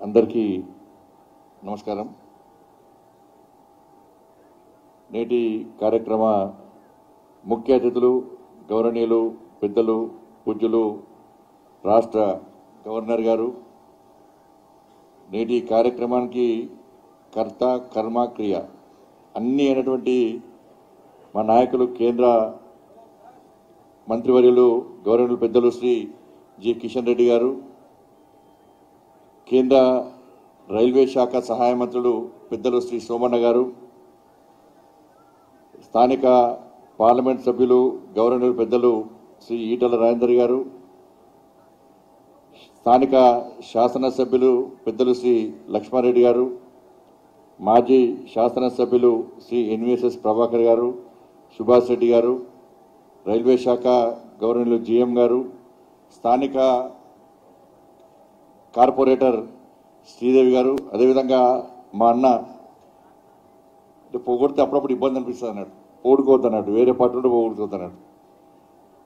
అందరికీ నమస్కారం. నేటి కార్యక్రమ ముఖ్య అతిథులు గౌరవనీయులు పెద్దలు పూజ్యులు రాష్ట్ర గవర్నర్ గారు, నేటి కార్యక్రమానికి కర్త కర్మ క్రియ అన్నీ అయినటువంటి మా నాయకులు కేంద్ర మంత్రివర్యులు గౌరవనీయులు పెద్దలు శ్రీ జి కిషన్ రెడ్డి గారు, కేంద్ర రైల్వే శాఖ సహాయ మంత్రులు పెద్దలు శ్రీ సోమన్న గారు, స్థానిక పార్లమెంట్ సభ్యులు గౌరవనీయులు పెద్దలు శ్రీ ఈటల రాజేందర్ గారు, స్థానిక శాసనసభ్యులు పెద్దలు శ్రీ లక్ష్మారెడ్డి గారు, మాజీ శాసనసభ్యులు శ్రీ ఎన్విఎస్ఎస్ ప్రభాకర్ గారు, సుభాష్ రెడ్డి గారు, రైల్వే శాఖ గౌరవనీయులు జిఎం గారు, స్థానిక కార్పొరేటర్ శ్రీదేవి గారు, అదేవిధంగా మా అన్న పొగొడితే అప్పుడప్పుడు ఇబ్బంది అనిపిస్తుంది అన్నాడు, ఓడుకోవద్దు అన్నాడు, వేరే పార్టీ ఉంటే పోగొడుకోవద్దు అన్నాడు.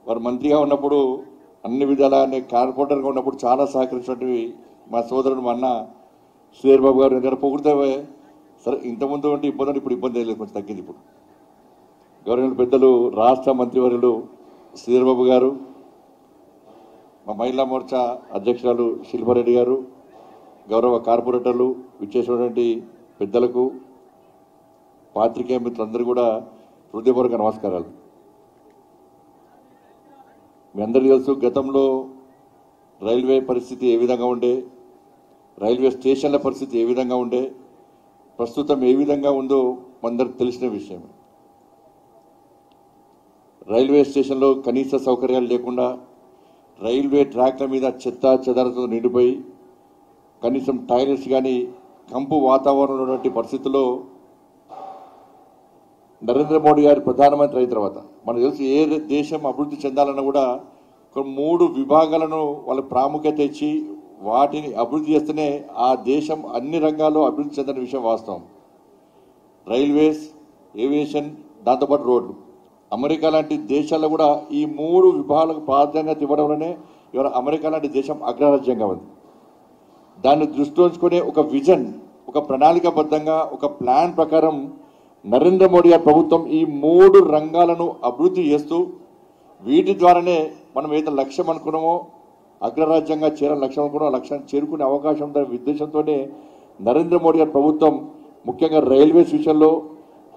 వారు మంత్రిగా ఉన్నప్పుడు అన్ని విధాలా కార్పొరేటర్గా ఉన్నప్పుడు చాలా సహకరించినటువంటి మా సోదరుడు మా అన్న శ్రీధర్ బాబు గారు, ఎందుకంటే పొగిడితే సరే ఇంతకుముందు అంటే ఇబ్బంది అంటే ఇప్పుడు ఇబ్బంది లేదు, కొంచెం తగ్గింది. ఇప్పుడు గౌరవనీయులు పెద్దలు రాష్ట్ర మంత్రివర్యులు శ్రీధర్ బాబు గారు, మా మహిళా మోర్చా అధ్యక్షురాలు శిల్పారెడ్డి గారు, గౌరవ కార్పొరేటర్లు, విచ్చేసినటువంటి పెద్దలకు, పాత్రికేయ మిత్రులందరూ కూడా హృదయపూర్వక నమస్కారాలు. మీ అందరికీ తెలుసు గతంలో రైల్వే పరిస్థితి ఏ విధంగా ఉండే, రైల్వే స్టేషన్ల పరిస్థితి ఏ విధంగా ఉండే, ప్రస్తుతం ఏ విధంగా ఉందో అందరికి తెలిసిన విషయం. రైల్వే స్టేషన్లో కనీస సౌకర్యాలు లేకుండా, రైల్వే ట్రాక్ల మీద చెత్త చెదారతో నిండిపోయి, కనీసం టాయిలెట్స్ కానీ కంపు వాతావరణం ఉన్నటువంటి పరిస్థితుల్లో నరేంద్ర మోడీ గారు ప్రధానమంత్రి అయిన తర్వాత మనకు తెలుసు ఏ దేశం అభివృద్ధి చెందాలన్నా కూడా ఒక 3 విభాగాలను వాళ్ళ ప్రాముఖ్యత ఇచ్చి వాటిని అభివృద్ధి చేస్తేనే ఆ దేశం అన్ని రంగాల్లో అభివృద్ధి చెందిన విషయం వాస్తవం. రైల్వేస్, ఏవియేషన్, దాంతోపాటు రోడ్లు. అమెరికా లాంటి దేశాల్లో కూడా ఈ 3 విభాగాలకు ప్రాధాన్యత ఇవ్వడంలోనే ఇవాళ అమెరికా లాంటి దేశం అగ్రరాజ్యంగా ఉంది. దాన్ని దృష్టిలో ఉంచుకునే ఒక విజన్, ఒక ప్రణాళికాబద్ధంగా ఒక ప్లాన్ ప్రకారం నరేంద్ర మోడీ గారి ప్రభుత్వం ఈ 3 రంగాలను అభివృద్ధి చేస్తూ వీటి ద్వారానే మనం ఏదైతే లక్ష్యం అనుకున్నామో, అగ్రరాజ్యంగా చేరాలని లక్ష్యం అనుకున్నామో లక్ష్యాన్ని చేరుకునే అవకాశం ఉందనే ఉద్దేశంతోనే నరేంద్ర మోడీ గారి ప్రభుత్వం ముఖ్యంగా రైల్వేస్ విషయంలో,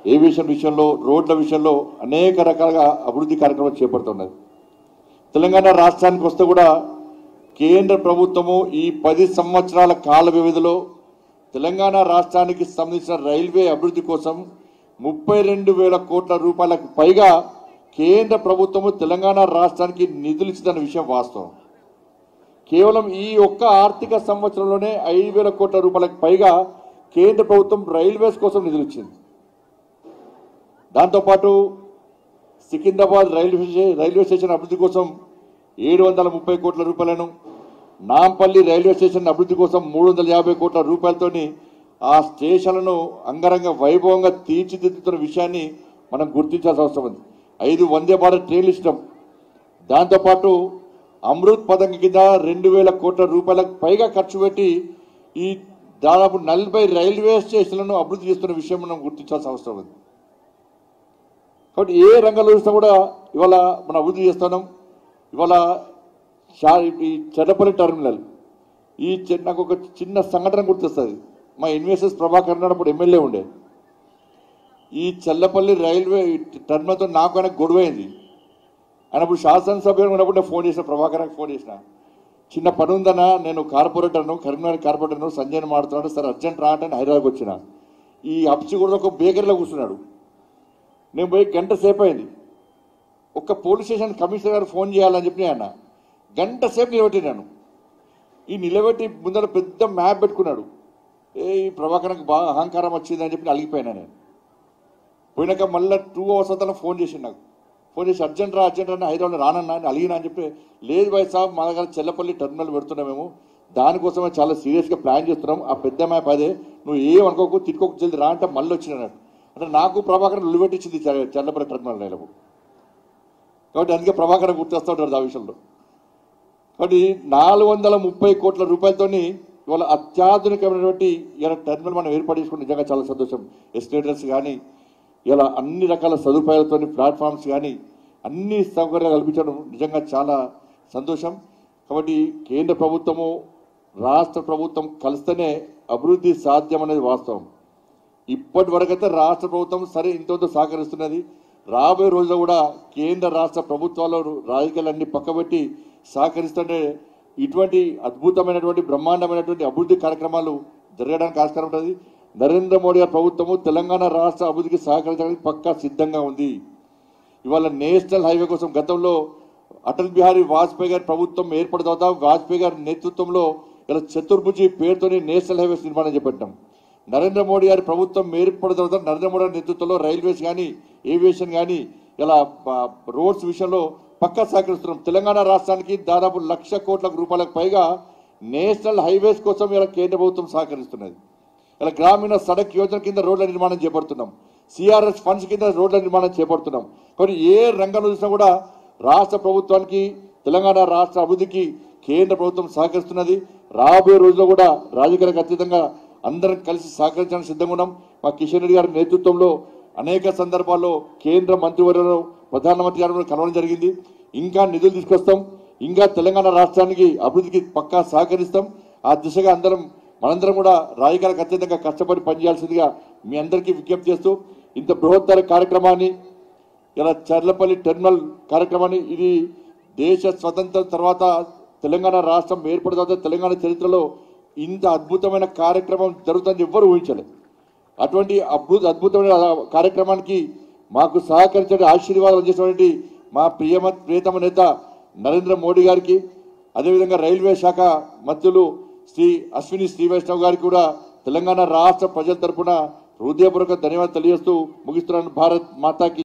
ఏవియేషన్ విషయంలో, రోడ్ల విషయంలో అనేక రకాలుగా అభివృద్ధి కార్యక్రమాలు చేపడుతున్నది. తెలంగాణ రాష్ట్రానికి వస్తే కూడా కేంద్ర ప్రభుత్వము ఈ 10 సంవత్సరాల కాల వ్యవధిలో తెలంగాణ రాష్ట్రానికి సంబంధించిన రైల్వే అభివృద్ధి కోసం 32,000 కోట్ల రూపాయలకు పైగా కేంద్ర ప్రభుత్వము తెలంగాణ రాష్ట్రానికి నిధులు ఇచ్చిందన్న విషయం వాస్తవం. కేవలం ఈ ఒక్క ఆర్థిక సంవత్సరంలోనే 5,000 కోట్ల రూపాయలకు పైగా కేంద్ర ప్రభుత్వం రైల్వేస్ కోసం నిధులు ఇచ్చింది. దాంతోపాటు సికింద్రాబాద్ రైల్వే స్టేషన్ అభివృద్ధి కోసం 730 కోట్ల రూపాయలను, నాంపల్లి రైల్వే స్టేషన్ అభివృద్ధి కోసం 350 కోట్ల రూపాయలతోని ఆ స్టేషన్లను అంగరంగ వైభవంగా తీర్చిదిద్దుతున్న విషయాన్ని మనం గుర్తించాల్సిన అవసరం ఉంది. 5 వందే భారత్ ట్రైన్లు ఇష్టం. దాంతోపాటు అమృత్ పథకం కింద 2,000 కోట్ల రూపాయలకు పైగా ఖర్చు పెట్టి ఈ దాదాపు 40 రైల్వే స్టేషన్లను అభివృద్ధి చేస్తున్న విషయం మనం గుర్తించాల్సిన అవసరం ఉంది. కాబట్టి ఏ రంగంలో చూసినా కూడా ఇవాళ మనం అభివృద్ధి చేస్తున్నాం. ఇవాళ ఈ చెర్లపల్లి టెర్మినల్, నాకు ఒక చిన్న సంఘటన గుర్తొస్తుంది. మా ఎన్విఎస్ఎస్ ప్రభాకర్ అన్నప్పుడు ఎమ్మెల్యే ఉండే. ఈ చెర్లపల్లి రైల్వే టెర్మినల్తో నాకు ఆయన గొడవైంది. ఆయన ఇప్పుడు శాసనసభ్యులు ఉన్నప్పుడు నేను ఫోన్ చేసిన, ప్రభాకర్కి ఫోన్ చేసిన, చిన్న పని ఉందన్నా, నేను కార్పొరేటర్ను, కరీంనగర్ కార్పొరేటర్ను, సంజయ్ మాడుతున్నాడు, సార్ అర్జెంట్ రా అంటే హైదరాబాద్కి వచ్చిన. ఈ అప్సిగూడలో ఒక బేకరీలో కూర్చున్నాడు. నేను పోయి గంట సేపు అయింది. ఒక్క పోలీస్ స్టేషన్ కమిషనర్ గారు ఫోన్ చేయాలని చెప్పి అన్న, గంట సేపు నిలబెట్టినాను. ఈ నిలబెట్టి ముందర పెద్ద మ్యాప్ పెట్టుకున్నాడు. ఈ ప్రభాకర్కి బాగా అహంకారం వచ్చిందని చెప్పి అలిగిపోయినా. నేను పోయినాక మళ్ళీ 2 అవర్స్ అంతా ఫోన్ చేసి నాకు ఫోన్ చేసి అర్జెంట్ రా అని హైదరాబాద్ రానన్నా అని అలిగినా అని చెప్పి, లేదు భాయ్ సాబ్ మా దగ్గర చెల్లపల్లి టెర్మినల్ పెడుతున్నాం, మేము దానికోసమే చాలా సీరియస్గా ప్లాన్ చేస్తున్నాం, ఆ పెద్ద మ్యాప్ అదే, నువ్వు ఏమనుకోకు తిట్టుకోకు జల్ది రా అంటే మళ్ళీ వచ్చినాడు. అంటే నాకు ప్రభాకర్ నిలబెట్టించింది చెల్లపల్లి టెర్మినల్ రైలు. కాబట్టి అందుకే ప్రభాకర్ గుర్తొస్తూ ఉంటారు ఆ విషయంలో. కాబట్టి 430 కోట్ల రూపాయలతోని ఇవాళ అత్యాధునికమైనటువంటి ఇలా టెర్మినల్ మనం ఏర్పాటు చేసుకుని నిజంగా చాలా సంతోషం. ఎస్కలేటర్స్ కానీ ఇలా అన్ని రకాల సదుపాయాలతో ప్లాట్ఫామ్స్ కానీ అన్ని సౌకర్యాలు కల్పించడం నిజంగా చాలా సంతోషం. కాబట్టి కేంద్ర ప్రభుత్వము రాష్ట్ర ప్రభుత్వం కలిస్తేనే అభివృద్ధి సాధ్యం అనేది వాస్తవం. ఇప్పటి వరకైతే రాష్ట్ర ప్రభుత్వం సరే ఇంతతో సహకరిస్తున్నది. రాబోయే రోజుల్లో కూడా కేంద్ర రాష్ట్ర ప్రభుత్వాలు రాజకీయాలన్నీ పక్కబెట్టి సహకరిస్తుంటే ఇటువంటి అద్భుతమైనటువంటి బ్రహ్మాండమైనటువంటి అభివృద్ధి కార్యక్రమాలు జరగడానికి ఆస్కారం ఉంటుంది. నరేంద్ర మోడీ గారి ప్రభుత్వము తెలంగాణ రాష్ట్ర అభివృద్ధికి సహకరించడానికి పక్కా సిద్ధంగా ఉంది. ఇవాళ నేషనల్ హైవే కోసం గతంలో అటల్ బిహారీ వాజ్పేయి గారి ప్రభుత్వం ఏర్పడిన తర్వాత వాజ్పేయి గారి నేతృత్వంలో ఇలా చతుర్భుజి పేరుతోని నేషనల్ హైవేస్ నిర్మాణం చేపట్టాం. నరేంద్ర మోడీ గారి ప్రభుత్వం ఏర్పడిన తర్వాత నరేంద్ర మోడీ గారి నేతృత్వంలో రైల్వేస్ కానీ ఏవియేషన్ కానీ ఇలా రోడ్స్ విషయంలో పక్కా సహకరిస్తున్నాం. తెలంగాణ రాష్ట్రానికి దాదాపు 1,00,000 కోట్ల రూపాయలకు పైగా నేషనల్ హైవేస్ కోసం ఇలా కేంద్ర ప్రభుత్వం సహకరిస్తున్నది. ఇలా గ్రామీణ సడక్ యోజన కింద రోడ్ల నిర్మాణం చేపడుతున్నాం. సిఆర్ఎస్ ఫండ్స్ కింద రోడ్ల నిర్మాణం చేపడుతున్నాం. కాబట్టి ఏ రంగంలో చూసినా కూడా రాష్ట్ర ప్రభుత్వానికి తెలంగాణ రాష్ట్ర అభివృద్ధికి కేంద్ర ప్రభుత్వం సహకరిస్తున్నది. రాబోయే రోజుల్లో కూడా రాజకీయాలకు అతీతంగా అందరం కలిసి సహకరించడానికి సిద్ధంగా ఉన్నాం. మా కిషన్ రెడ్డి గారి నేతృత్వంలో అనేక సందర్భాల్లో కేంద్ర మంత్రివర్యులు ప్రధానమంత్రి గారు కలవడం జరిగింది. ఇంకా నిధులు తీసుకొస్తాం. ఇంకా తెలంగాణ రాష్ట్రానికి అభివృద్ధికి పక్కా సహకరిస్తాం. ఆ దిశగా మనందరం కూడా రాజకీయాలకు అత్యంతంగా కష్టపడి పనిచేయాల్సిందిగా మీ అందరికీ విజ్ఞప్తి చేస్తూ ఇంత బృహత్తర కార్యక్రమాన్ని ఇలా చర్లపల్లి టెర్మినల్ కార్యక్రమాన్ని ఇది దేశ స్వతంత్రం తర్వాత తెలంగాణ రాష్ట్రం ఏర్పడిన తర్వాత తెలంగాణ చరిత్రలో ఇంత అద్భుతమైన కార్యక్రమం జరుగుతుందని ఎవ్వరూ ఊహించలేదు. అటువంటి అద్భుతమైన కార్యక్రమానికి మాకు సహకరించే ఆశీర్వాదం చేసినటువంటి మా ప్రియతమ నేత నరేంద్ర మోడీ గారికి, అదేవిధంగా రైల్వే శాఖ మంత్రులు శ్రీ అశ్విని శ్రీవైష్ణవ్ గారికి కూడా తెలంగాణ రాష్ట్ర ప్రజల తరఫున హృదయపూర్వక ధన్యవాదాలు తెలియజేస్తూ ముగిస్తున్నాను. భారత్ మాతాకి